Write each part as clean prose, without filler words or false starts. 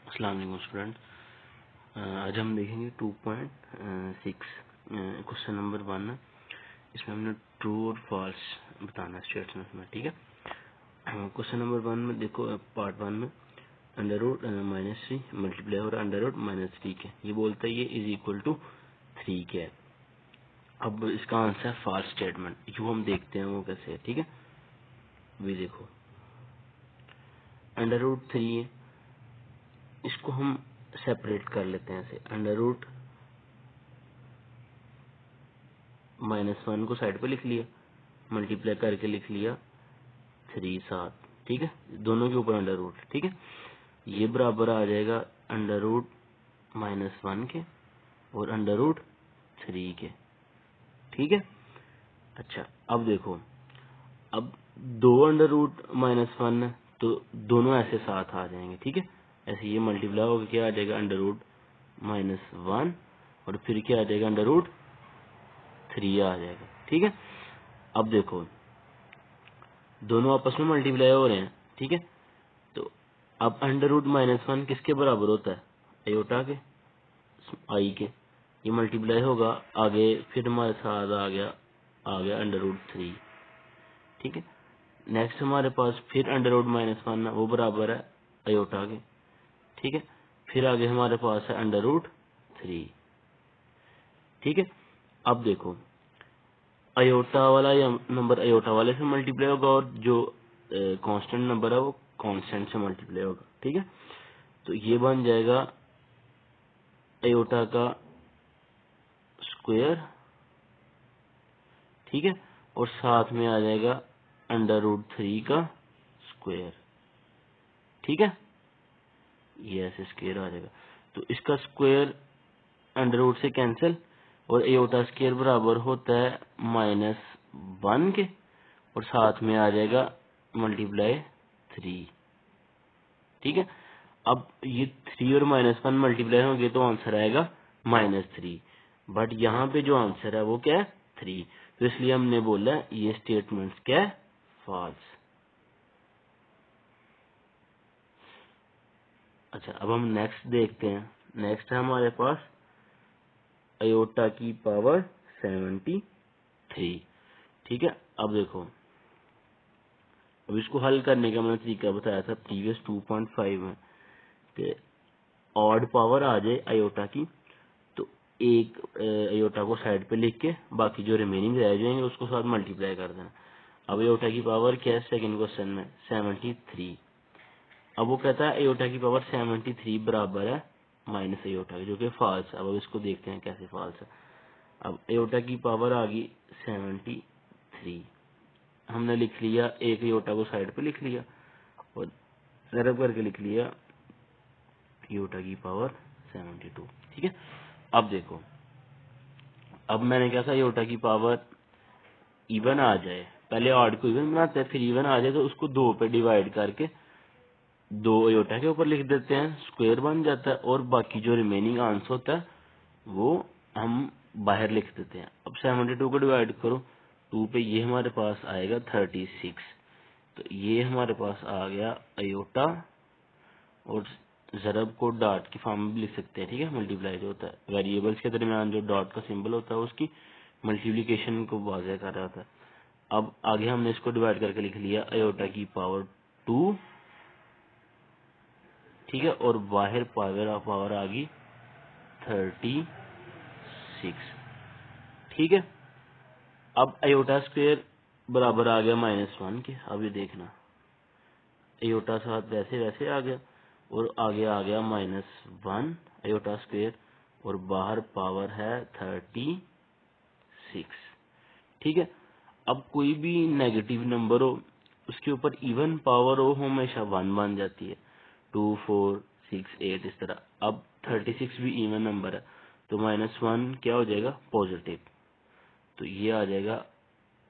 अस्सलाम वालेकुम स्टूडेंट। आज हम देखेंगे 2.6 क्वेश्चन नंबर 1। इसमें हमने ट्रू और फॉल्स बताना स्टेटमेंट में। ठीक है, क्वेश्चन नंबर 1 में देखो, पार्ट 1 में अंडर रूट -3 मल्टीप्लाई और अंडर रूट -3 के ये बोलता है ये इज इक्वल टू 3 के है। अब इसका आंसर है फॉल्स स्टेटमेंट। जो हम देखते हैं वो कैसे है। ठीक है, भी देखो अंडर रूट 3 है, इसको हम सेपरेट कर लेते हैं ऐसे। अंडर रूट -1 को साइड पे लिख लिया, मल्टीप्लाई करके लिख लिया 3 साथ। ठीक है, दोनों के ऊपर अंडर रूट। ठीक है, ये बराबर आ जाएगा अंडर रूट -1 के और अंडर रूट 3 के। ठीक है, अच्छा अब देखो, अब दो अंडर रूट -1 है तो दोनों ऐसे साथ आ जाएंगे। ठीक है, ऐसे ये मल्टीप्लाई होकर क्या आ जाएगा अंडर रूट -1 और फिर क्या आ जाएगा अंडर रूट 3 आ जाएगा। ठीक है, अब देखो दोनों आपस में मल्टीप्लाई हो रहे हैं। ठीक है, तो अब अंडर रूट -1 किसके बराबर होता है? अयोटा के, आई के। ये मल्टीप्लाई होगा आगे, फिर हमारे साथ आ गया अंडर रूट 3। ठीक है, नेक्स्ट हमारे पास फिर अंडर रूट -1 है, वो बराबर है अयोटा के। ठीक है, फिर आगे हमारे पास है अंडर रूट 3। ठीक है, अब देखो अयोटा वाला या नंबर अयोटा वाले से मल्टीप्लाई होगा और जो कांस्टेंट नंबर है वो कांस्टेंट से मल्टीप्लाई होगा। ठीक है, तो ये बन जाएगा अयोटा का स्क्वायर। ठीक है, और साथ में आ जाएगा अंडर रूट 3 का स्क्वायर। ठीक है, ये ऐसे स्क्वायर आ जाएगा, तो इसका स्क्वायर अंडर रूट से कैंसिल और अयोटा स्क्वायर बराबर होता है -1 के और साथ में आ जाएगा मल्टीप्लाई 3। ठीक है, अब ये 3 और -1 मल्टीप्लाई होंगे तो आंसर आएगा -3, बट यहाँ पे जो आंसर है वो क्या है? 3। तो इसलिए हमने बोला ये स्टेटमेंट क्या है? फॉल्स। अच्छा, अब हम नेक्स्ट देखते हैं। नेक्स्ट है हमारे पास अयोटा की पावर 73। ठीक है, अब देखो, अब इसको हल करने का मैंने तरीका बताया था प्रीवियस 2.5 में कि ऑड पावर आ जाए अयोटा की तो एक अयोटा को साइड पे लिख के बाकी जो रिमेनिंग रह जाएंगे उसको साथ मल्टीप्लाई कर देना। अब अयोटा की पावर क्या है सेकंड क्वेश्चन में? 73। अब वो कहता है अयोटा की पावर 73 बराबर है माइनस अयोटा की, जो कि फॉल्स है। अब इसको देखते हैं कैसे फॉल्स है। अब अयोटा की पावर आ गई 73, हमने लिख लिया एक अयोटा को साइड पे लिख लिया और सरब करके लिख लिया अयोटा की पावर 72। ठीक है, अब देखो, अब मैंने क्या था, अयोटा की पावर इवन आ जाए, पहले ऑड को इवन बनाते हैं, फिर इवन आ जाए तो उसको 2 पे डिवाइड करके 2 अयोटा के ऊपर लिख देते हैं, स्क्वायर बन जाता है और बाकी जो रिमेनिंग आंसर होता है वो हम बाहर लिख देते हैं। अब 72 को डिवाइड करो 2 पे, ये हमारे पास आएगा 36। तो ये हमारे पास आ गया अयोटा, और जरब को डॉट की फॉर्म में भी लिख सकते हैं। ठीक है, मल्टीप्लाई जो होता है वेरिएबल्स के दरमियान जो डॉट का सिंबल होता है उसकी मल्टीप्लिकेशन को वाज़ह कर रहा था। अब आगे हमने इसको डिवाइड करके लिख लिया अयोटा की पावर 2। ठीक है, और बाहर पावर आ गई 36। ठीक है, अब अयोटा स्क्वायर बराबर आ गया -1 के। अब ये देखना अयोटा साथ वैसे वैसे आ गया और आगे आ गया -1 अयोटा स्क्वायर और बाहर पावर है 36। ठीक है, अब कोई भी नेगेटिव नंबर हो उसके ऊपर इवन पावर हो हमेशा 1 बन जाती है। 2 4 6 8 इस तरह। अब 36 भी इवन नंबर है तो -1 क्या हो जाएगा? पॉजिटिव। तो ये आ जाएगा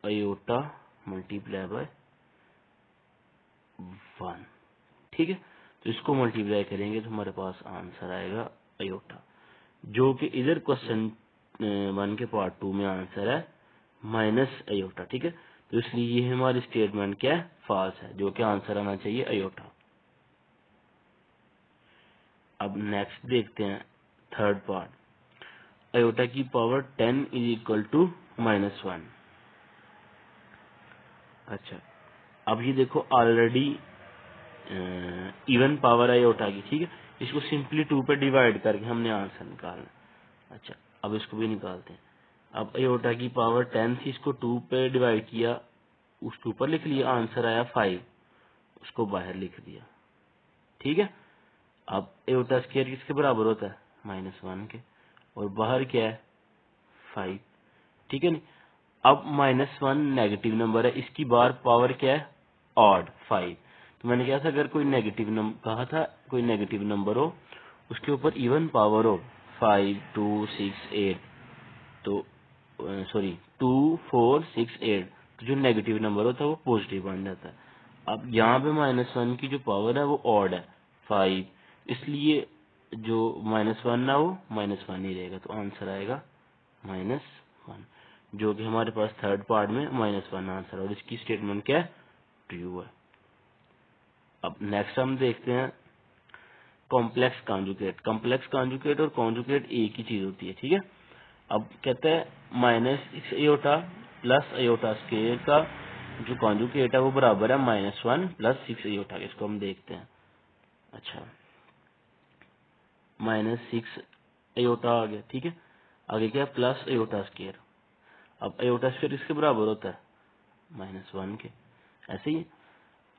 अयोटा मल्टीप्लाई बाय 1। ठीक है, तो इसको मल्टीप्लाई करेंगे तो हमारे पास आंसर आएगा अयोटा, जो कि इधर क्वेश्चन 1 के पार्ट 2 में आंसर है माइनस अयोटा। ठीक है, तो इसलिए ये हमारी स्टेटमेंट क्या है? फॉल्स है, जो कि आंसर आना चाहिए अयोटा। अब नेक्स्ट देखते हैं थर्ड पार्ट, आयोटा की पावर 10 इज इक्वल टू -1। अच्छा, अब ये देखो ऑलरेडी इवन पावर आयोटा की, ठीक है, इसको सिंपली 2 पे डिवाइड करके हमने आंसर निकालना। अच्छा, अब इसको भी निकालते हैं। अब आयोटा की पावर 10 थी, इसको 2 पे डिवाइड किया, उसके ऊपर लिख लिया, आंसर आया 5, उसको बाहर लिख दिया। ठीक है, अब आयोटा स्क्वायर किसके बराबर होता है? -1 के, और बाहर क्या है? 5। ठीक है नहीं, अब -1 नेगेटिव नंबर है, इसकी बार पावर क्या है? ऑड 5। तो मैंने कहा था अगर कोई नेगेटिव नंबर कहा था, कोई नेगेटिव नंबर हो उसके ऊपर इवन पावर हो 5, 2, 6, 8, तो सॉरी 2, 4, 6, 8, तो जो नेगेटिव नंबर होता है वो पॉजिटिव बन जाता है। अब यहाँ पे -1 की जो पावर है वो ऑड है 5, इसलिए जो -1 ना वो -1 ही रहेगा, तो आंसर आएगा -1, जो कि हमारे पास थर्ड पार्ट में -1 आंसर, और इसकी स्टेटमेंट क्या है? ट्रू है। अब नेक्स्ट हम देखते हैं कॉम्प्लेक्स कॉन्जुगेट। कॉम्प्लेक्स कॉन्जुगेट और कॉन्जुगेट एक ही चीज होती है, ठीक है। अब कहते हैं -6 अयोटा प्लस अयोटा स्क्वायर का जो कॉन्जुगेट है वो बराबर है -1 प्लस 6 अयोटा के। इसको हम देखते हैं। अच्छा, -6 अयोटा आ गया, ठीक है। आगे क्या है? Plus iota square. अब अयोटा स्क्वायर इसके बराबर होता है -1 के, ऐसे ही।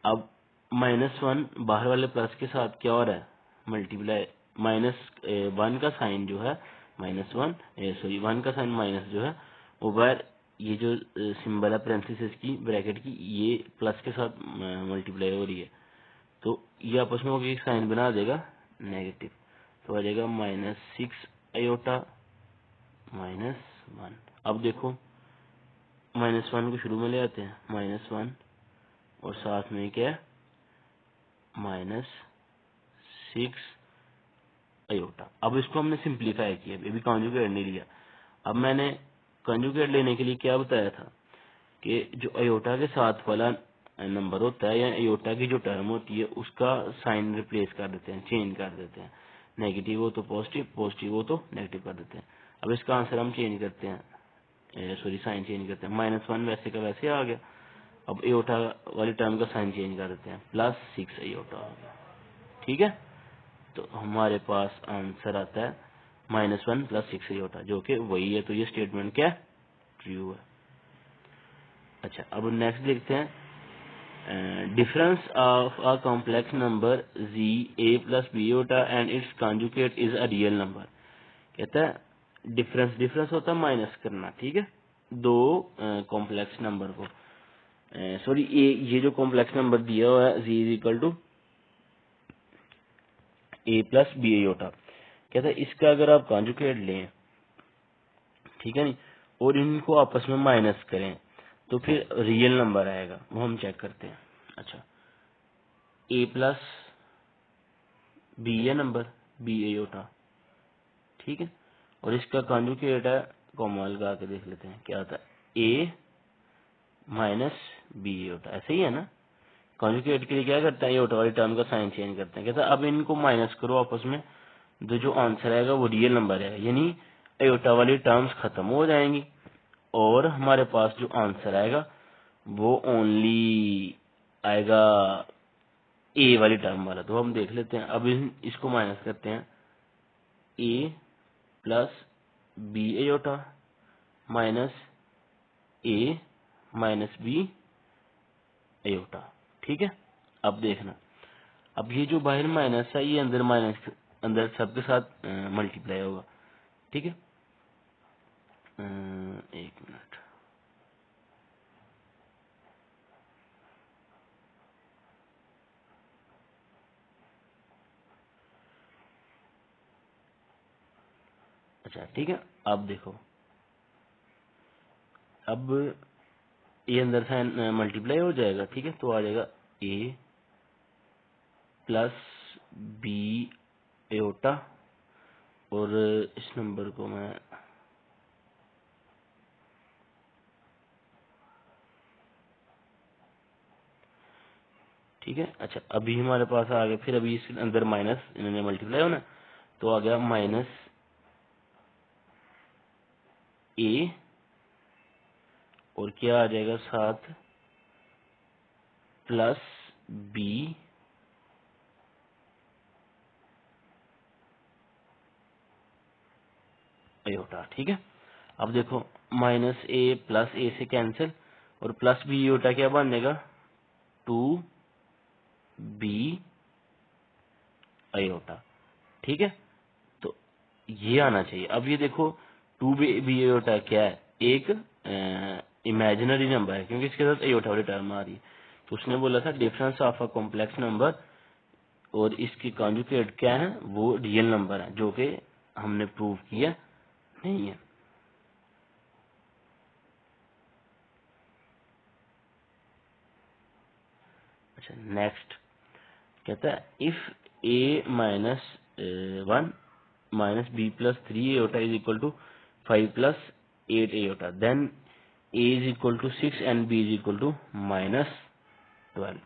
अब -1 बाहर वाले प्लस के साथ क्या हो रहा है? मल्टीप्लाई, -1 का साइन जो है -1, सॉरी 1 का साइन माइनस जो है वो बाहर, ये जो सिंबल है पेरेंथेसिस की, ब्रैकेट की, ये प्लस के साथ मल्टीप्लाई हो रही है, तो ये आपस में एक साइन बना देगा नेगेटिव, तो आ जाएगा -6 अयोटा -1। अब देखो -1 को शुरू में ले आते हैं, -1 और साथ में क्या है? -6 अयोटा। अब इसको हमने सिंप्लीफाई किया, अभी कॉन्जुगेट नहीं लिया। अब मैंने कॉन्जुगेट लेने के लिए क्या बताया था कि जो अयोटा के साथ वाला नंबर होता है या अयोटा की जो टर्म होती है उसका साइन रिप्लेस कर देते हैं, चेंज कर देते हैं। नेगेटिव हो तो पॉजिटिव, पॉजिटिव हो तो नेगेटिव कर देते हैं। अब इसका आंसर हम चेंज करते हैं, सॉरी साइन चेंज करते हैं। -1 वैसे का वैसे आ गया। अब अयोटा वाली टर्म का साइन चेंज कर देते हैं, +6 अयोटा आ गया। ठीक है, तो हमारे पास आंसर आता है -1 + 6 अयोटा, जो कि वही है। तो ये स्टेटमेंट क्या है? ट्रू है। अच्छा, अब नेक्स्ट देखते हैं difference of a complex number z a + b iota and its conjugate is a real number. कहता है डिफरेंस, डिफरेंस होता है माइनस करना, ठीक है, दो कॉम्प्लेक्स नंबर को। सॉरी, ये जो कॉम्प्लेक्स नंबर दिया हुआ है z = a + b अयोटा, कहता है इसका अगर आप कॉन्जुगेट लें, ठीक है नहीं, और इनको आपस में माइनस करें तो फिर रियल नंबर आएगा, वो हम चेक करते हैं। अच्छा, a + b है नंबर, b अयोटा, ठीक है, और इसका कॉन्जुगेट है, कॉमा लगा के देख लेते हैं क्या आता है, a - b अयोटा, ऐसे ही है ना। कॉन्जुगेट के लिए क्या करते हैं? अयोटा वाली टर्म का साइन चेंज करते हैं। कहता है अब इनको माइनस करो आपस में, तो जो आंसर आएगा वो रियल नंबर है, यानी अयोटा वाली टर्म्स खत्म हो जाएंगी और हमारे पास जो आंसर आएगा वो ओनली आएगा ए वाली टर्म वाला। तो हम देख लेते हैं, अब इसको माइनस करते हैं, a + b iota -a - b iota, ठीक है। अब देखना, अब ये जो बाहर माइनस है ये अंदर माइनस, अंदर सबके साथ मल्टीप्लाई होगा, ठीक है। एक मिनट, अच्छा ठीक है। अब देखो, अब ये अंदर से मल्टीप्लाई हो जाएगा, ठीक है, तो आ जाएगा a + b अयोटा, और इस नंबर को मैं ठीक है। अच्छा, अभी हमारे पास आ गया, फिर अभी इसके अंदर माइनस, इन्होंने मल्टीप्लाई होना, तो आ गया माइनस ए और क्या आ जाएगा साथ प्लस बी आयोटा। ठीक है, अब देखो माइनस ए प्लस ए से कैंसिल और प्लस बी आयोटा क्या बनेगा 2b आयोटा। ठीक है, तो ये आना चाहिए। अब ये देखो 2b आयोटा क्या है, एक इमेजिनरी नंबर है क्योंकि इसके साथ आयोटा वाली टर्म आ रही है। तो उसने बोला था difference of a complex number और इसकी कॉन्जुगेट क्या है, वो रियल नंबर है, जो कि हमने प्रूव किया नहीं है। अच्छा नेक्स्ट कहता है if a minus 1 minus B plus 3 iota is equal to 5 plus 8 iota, then a is equal to 6 and b is equal to minus 12।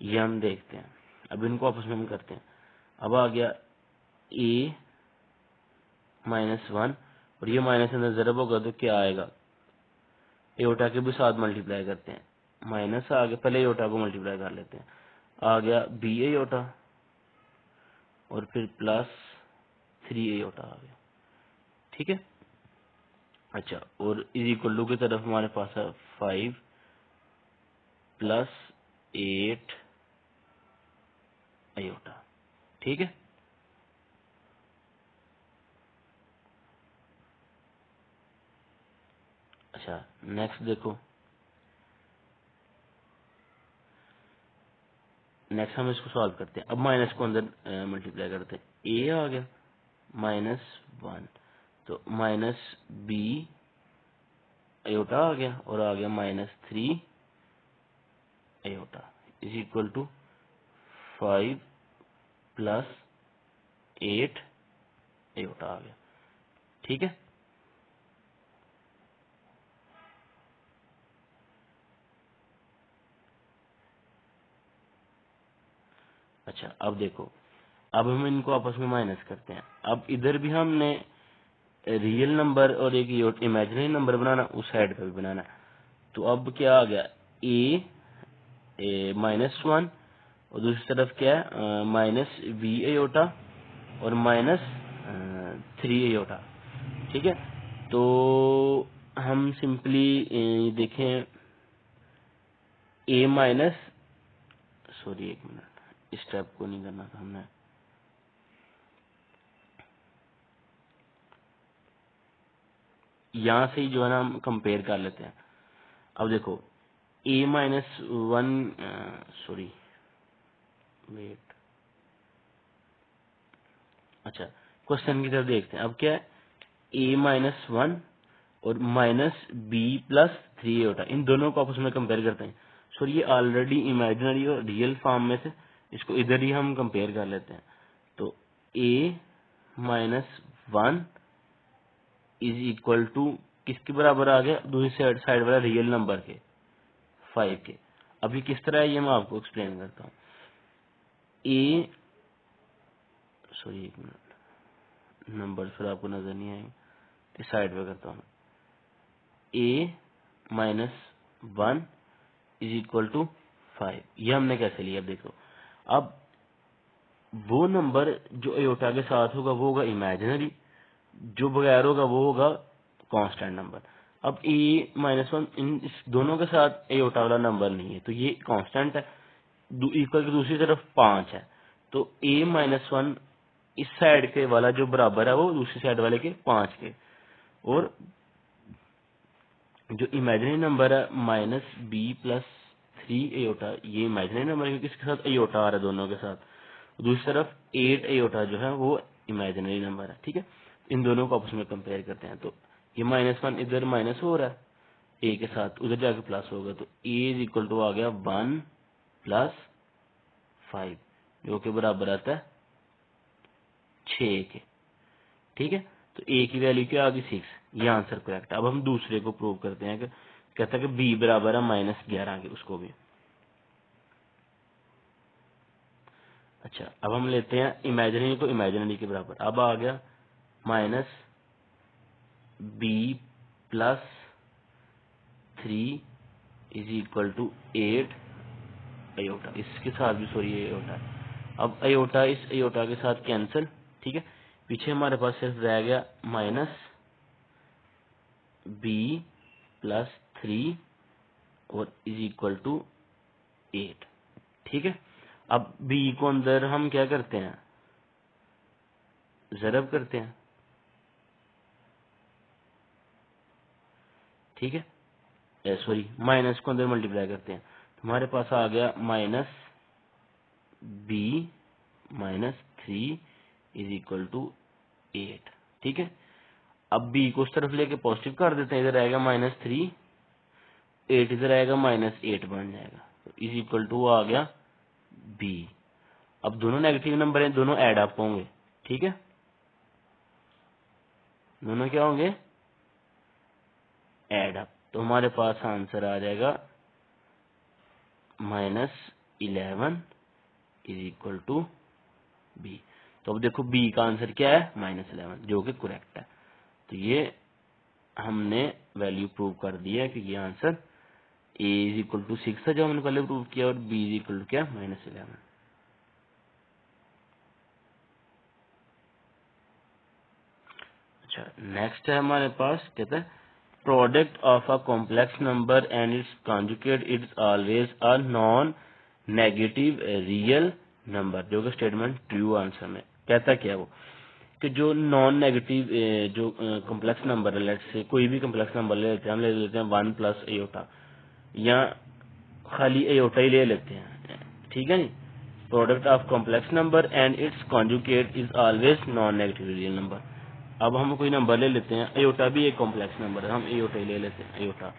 ये हम देखते हैं, अब इनको आपस में हम करते हैं। अब आ गया a माइनस 1 और ये माइनस अंदर जरब होगा तो क्या आएगा, एयोटा के भी साथ मल्टीप्लाई करते हैं, माइनस आ गया, पहले एयोटा को मल्टीप्लाई कर लेते हैं, आ गया बी एयोटा और फिर प्लस 3 एयोटा आ गया। ठीक है, अच्छा और इज इक्वल टू की तरफ हमारे पास है 5 प्लस 8 आयोटा। ठीक है, अच्छा नेक्स्ट देखो, नेक्स्ट हम इसको सॉल्व करते हैं। अब माइनस को अंदर मल्टीप्लाई करते हैं, ए आ गया -1 तो माइनस बी आयोटा आ गया और आ गया -3 iota is equal to 5 plus 8 iota आ गया। ठीक है, अच्छा अब देखो, अब हम इनको आपस में माइनस करते हैं। अब इधर भी हमने रियल नंबर और एक इमेजिनरी नंबर बनाना, उस साइड पे भी बनाना। तो अब क्या आ गया ए -1 और दूसरी तरफ क्या है माइनस बी एयोटा और -3 एयोटा। ठीक है, तो हम सिंपली देखें ए माइनस, सॉरी एक मिनट, इस स्टेप को नहीं करना था हमने, यहाँ से ही जो है ना हम कंपेयर कर लेते हैं। अब देखो a-1, सॉरी वेट, अच्छा क्वेश्चन की तरफ देखते हैं। अब क्या है a-1 और -b+3 एयोटा, इन दोनों को आपस में कंपेयर करते हैं। सॉरी ये ऑलरेडी इमेजिनरी और रियल फॉर्म में से, इसको इधर ही हम कंपेयर कर लेते हैं। तो a-1 इज इक्वल टू किसके बराबर आ गया, दूसरी साइड वाला रियल नंबर के 5 के। अभी किस तरह है ये मैं आपको एक्सप्लेन करता हूँ। ए, सॉरी एक मिनट, नंबर फिर आपको नजर नहीं आएंगे, इस साइड पे करता हूँ। a-1 इज इक्वल टू 5, ये हमने कैसे लिया देखो। अब वो नंबर जो एयोटा के साथ होगा वो होगा इमेजिनरी, जो बगैर होगा वो होगा कांस्टेंट नंबर। अब a-1 इन इस दोनों के साथ एयोटा वाला नंबर नहीं है, तो ये कांस्टेंट है, इक्वल की दूसरी तरफ 5 है, तो a-1 इस साइड के वाला जो बराबर है वो दूसरी साइड वाले के 5 के, और जो इमेजिनरी नंबर है -b+3 एयोटा, ये इमेजिनरी नंबर है क्योंकि इसके साथ एयोटा आ रहा है दोनों के साथ, दूसरी तरफ 8 एयोटा जो है वो इमेजिनरी नंबर है। ठीक है, इन दोनों को आपस में कंपेयर करते हैं। तो ये -1 इधर माइनस हो रहा है ए के साथ, उधर जाके प्लस होगा, तो ए इज इक्वल टू आ गया 1 + 5 जो कि बराबर आता है 6 के। ठीक है, तो ए की वैल्यू क्या आ गई 6, ये आंसर करेक्ट है। अब हम दूसरे को प्रूव करते हैं कि कहता है कि बी बराबर है -11 के, उसको भी। अच्छा, अब हम लेते हैं इमेजिनरी को इमेजिनरी के बराबर। अब आ गया minus B plus 3 is equal to 8 iota. इसके साथ भी सॉरी अयोटा है। अब अयोटा इस अयोटा के साथ कैंसिल, ठीक है। पीछे हमारे पास सिर्फ रह गया माइनस बी प्लस 3 और इज इक्वल टू 8, ठीक है। अब बी को अंदर हम क्या करते हैं, ज़रब करते हैं, ठीक है। सॉरी, माइनस को अंदर मल्टीप्लाई करते हैं। हमारे पास आ गया minus B minus 3 is equal to 8, ठीक है। अब बी को उस तरफ लेके पॉजिटिव कर देते हैं, इधर आएगा -3, 8 इधर आएगा -8 बन जाएगा, तो इज इक्वल टू आ गया बी। अब दोनों नेगेटिव नंबर हैं, दोनों ऐड अप होंगे, ठीक है। दोनों क्या होंगे, ऐड अप। तो हमारे पास आंसर आ जाएगा -11 इज इक्वल टू बी। तो अब देखो बी का आंसर क्या है, -11, जो कि करेक्ट है। तो ये हमने वैल्यू प्रूव कर दी है कि ये answer A is equal to 6 था जो हमने पहले प्रूव किया, और बी इज इक्वल टू क्या, -11। अच्छा, नेक्स्ट है हमारे पास, कहता है product of a complex number and its conjugate is always a non negative real number, जो कि स्टेटमेंट ट्रू आंसर में कहता क्या है वो, कि जो नॉन नेगेटिव जो कॉम्प्लेक्स नंबर है, लेट्स से कोई भी कॉम्प्लेक्स नंबर ले लेते हैं, हम ले लेते हैं 1 प्लस एयोटा, या खाली एयोटा ही ले लेते हैं, ठीक है नी। Product of complex number and its conjugate is always non negative real number. अब हम कोई नंबर ले लेते हैं, एयोटा भी एक कॉम्प्लेक्स नंबर है, हम एयोटा ही ले लेते हैं, एयोटा।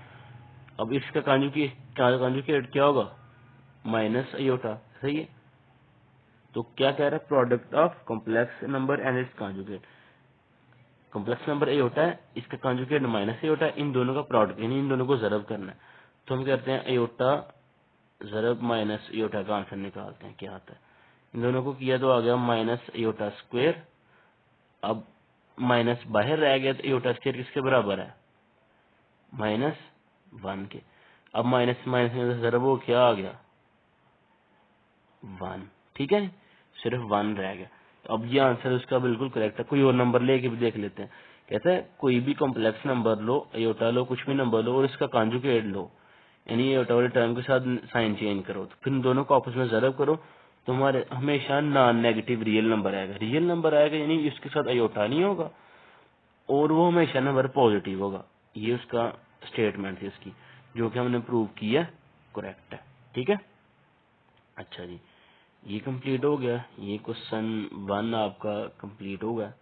अब इसका कॉन्जुगेट क्या होगा, माइनस एयोटा, सही है। तो क्या कह रहा है, product of complex number and its conjugate. Complex number aorta है, इसका कॉन्जुगेट माइनस एयोटा है, इन दोनों का प्रोडक्ट, यानी इन दोनों को ज़रब करना है। तो हम कहते हैं एयोटा ज़रब माइनस एयोटा का आंसर निकालते हैं, क्या आता है। इन दोनों को किया तो आ गया माइनस एयोटा स्क्वायर। अब माइनस बाहर रह गया, तो एयोटा स्क्वायर किसके बराबर है, -1 के। अब माइनस माइनस में ज़रब हो, क्या आ गया, 1, ठीक है, सिर्फ 1 रह गया। तो अब ये आंसर उसका बिल्कुल करेक्ट है। कोई और नंबर लेके भी देख लेते हैं। कहता है कोई भी कॉम्प्लेक्स नंबर लो, एयोटा लो, कुछ भी नंबर लो, और इसका कॉन्जुगेट लो, यानी एयोटा वाले टर्म के साथ साइन चेंज करो, तो फिर दोनों को आपस में ज़रब करो, तो हमारे हमेशा नॉन नेगेटिव रियल नंबर आएगा। रियल नंबर आएगा यानी इसके साथ एयोटा नहीं होगा, और वो हमेशा नंबर पॉजिटिव होगा। ये उसका स्टेटमेंट है इसकी, जो कि हमने प्रूव किया करेक्ट है, ठीक है। अच्छा जी, ये कंप्लीट हो गया, ये क्वेश्चन 1 आपका कंप्लीट हो गया।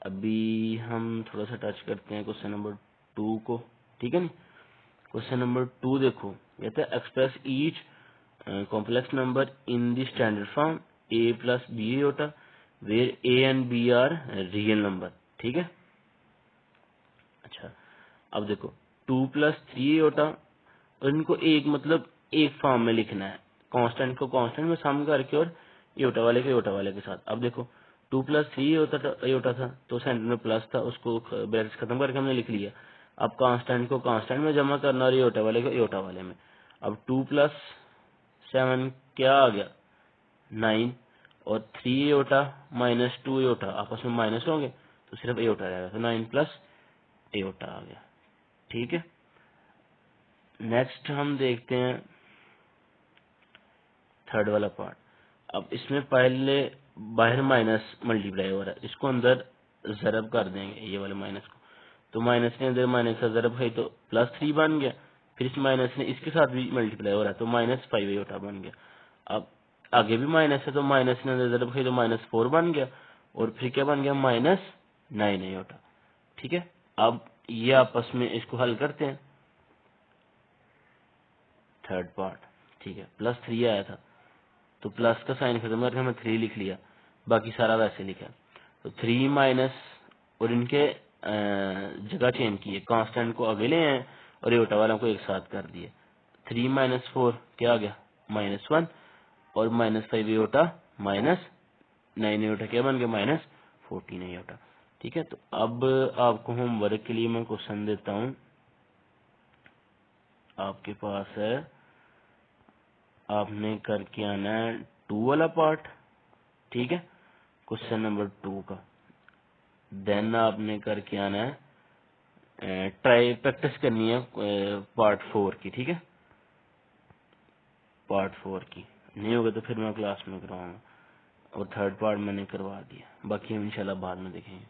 अभी हम थोड़ा सा टच करते हैं क्वेश्चन नंबर 2 को, ठीक है नी। क्वेश्चन नंबर 2 देखो, कहता है express each complex number in the standard form a plus B iota where a and b are real number, ठीक है। अच्छा, अब देखो 2 प्लस 3 एयोटा, और इनको एक मतलब एक फॉर्म में लिखना है, कांस्टेंट को कांस्टेंट में सम करके और एयोटा वाले के एयोटा वाले के साथ। अब देखो 2 प्लस 3 एयोटा था, तो सेंटर में प्लस था, उसको ब्रैकेट्स खत्म करके हमने लिख लिया। अब कांस्टेंट को कांस्टेंट में जमा करना और एयोटा वाले को एयोटा वाले में। अब 2 प्लस 7 क्या आ गया, 9, और 3 एयोटा माइनस 2 एयोटा आपस में माइनस होंगे, तो सिर्फ एयोटा रहेगा, तो 9 प्लस एयोटा आ गया, ठीक है। नेक्स्ट हम देखते हैं थर्ड वाला पार्ट। अब इसमें पहले बाहर माइनस मल्टीप्लाई हो रहा है, इसको अंदर ज़रब कर देंगे, ये वाले माइनस को। तो माइनस के अंदर माइनस का ज़रब है, तो +3 बन गया। फिर इस माइनस ने इसके साथ भी मल्टीप्लाई हो रहा है, तो -5 एयोटा बन गया। अब आगे भी माइनस है, तो माइनस के अंदर ज़रब है, तो -4 बन गया, और फिर क्या बन गया, -9 एयोटा, ठीक है। अब ये आपस में इसको हल करते हैं, थर्ड पार्ट, ठीक है। +3 आया था, तो प्लस का साइन खत्म करके हमने 3 लिख लिया, बाकी सारा वैसे लिखा। तो 3 माइनस, और इनके जगह चेंज किए, कांस्टेंट को आगे ले आए और एयोटा वालों को एक साथ कर दिए। 3 - 4 क्या आ गया, -1, और -5 एयोटा माइनस 9 आयोटा क्या बन गया, माइनस 14 आयोटा। ठीक है, तो अब आपको होमवर्क के लिए मैं क्वेश्चन देता हूं, आपके पास है, आपने करके आना है 2 वाला पार्ट। ठीक है, क्वेश्चन नंबर 2 का। देन आपने करके आना है, ट्राई प्रैक्टिस करनी है पार्ट 4 की। ठीक है, पार्ट 4 की नहीं होगा तो फिर मैं क्लास में करवाऊंगा, और थर्ड पार्ट मैंने करवा दिया, बाकी हम इंशाल्लाह बाद में देखेंगे।